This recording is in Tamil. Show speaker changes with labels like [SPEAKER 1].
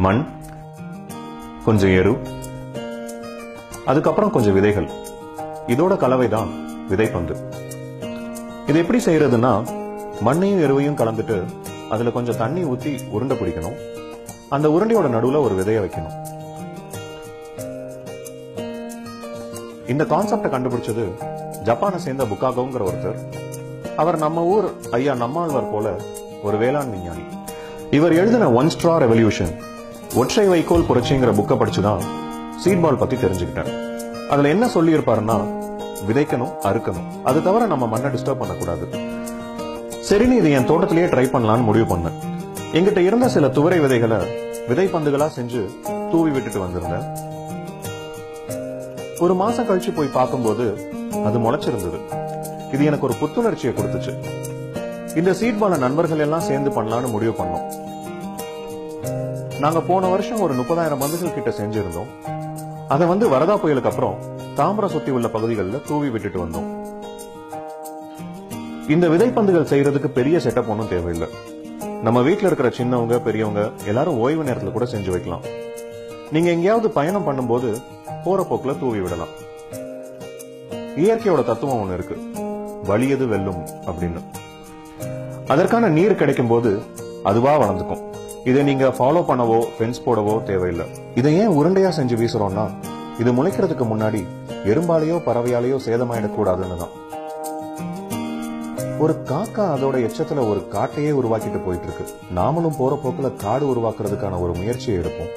[SPEAKER 1] மண், கொஞ்சம் எரு, அதுக்கப்புறம் கொஞ்சம் விதைகள். இதோட கலவைதான் விதைப்பந்து. இது எப்படி செய்யறதுன்னா, மண்ணையும் எருவையும் கலந்துட்டு அதுல கொஞ்சம் தண்ணி ஊத்தி உருண்டை பிடிக்கணும். அந்த உருண்டையோட நடுவுல ஒரு விதைய வைக்கணும். இந்த கான்செப்டை கண்டுபிடிச்சது ஜப்பானை சேர்ந்த புக்காகோங்கிற ஒருத்தர். அவர் நம்ம ஊர் ஐயா நம்மாழ்வார் போல ஒரு வேளாண் விஞ்ஞானி. இவர் எழுதின ஒன் ஸ்ட்ரா ரெவல்யூஷன், ஒற்றை வைக்கோல் புரட்சிங்கிற புக்கை படிச்சுதான் சீட் பால் பத்தி தெரிஞ்சுக்கிட்டேன். அதுல என்ன சொல்லி இருப்பாருன்னா, விதைக்கணும், அறுக்கணும், அது தவிர நம்ம மண்ணை டிஸ்டர்ப் பண்ணக்கூடாது. சரின்னு இது என் தோட்டத்திலேயே ட்ரை பண்ணலான்னு முடிவு பண்ணேன். எங்கிட்ட இருந்த சில துவரை விதைகளை விதைப்பந்துகளா செஞ்சு தூவி விட்டுட்டு வந்திருந்தேன். ஒரு மாசம் கழிச்சு போய் பார்க்கும்போது அது முளைச்சிருந்தது. இது எனக்கு ஒரு புத்துணர்ச்சியை கொடுத்துச்சு. இந்த சீட் பால நண்பர்கள் எல்லாம் சேர்ந்து பண்ணலான்னு முடிவு பண்ணோம். நாங்க போன வருஷம் ஒரு 30,000 பந்துகள் கிட்ட செஞ்சிருந்தோம். அதை வரதா புயலுக்கு அப்புறம் தாம்பரம் சுத்தி உள்ள பகுதிகளில் தூவி விட்டுட்டு வந்தோம். இந்த விதைப்பந்துகள் செய்யறதுக்கு பெரிய செட்டப் ஒன்றும் தேவையில்லை. நம்ம வீட்டில் இருக்கிற சின்னவங்க பெரியவங்க எல்லாரும் ஓய்வு நேரத்தில் கூட செஞ்சு வைக்கலாம். நீங்க எங்கேயாவது பயணம் பண்ணும்போது போற போக்குல தூவி விடலாம். இயற்கையோட தத்துவம் ஒண்ணு இருக்கு, வலியது வெல்லும் அப்படின்னு. அதற்கான நீர் கிடைக்கும் போது அதுவா வளர்ந்துக்கும். இதை நீங்க ஃபாலோ பண்ணவோ ஃபென்ஸ் போடவோ தேவையில்லை. இதை ஏன் உருண்டையா செஞ்சு வீசுறோம்னா, இது முளைக்கிறதுக்கு முன்னாடி எறும்பாலேயோ பறவையாலேயோ சேதமாயிடக்கூடாதுன்னு தான். ஒரு காக்கா அதோட எச்சத்துல ஒரு காட்டையே உருவாக்கிட்டு போயிட்டு இருக்கு. நாமளும் போற போக்குல காடு உருவாக்குறதுக்கான ஒரு முயற்சியை எடுப்போம்.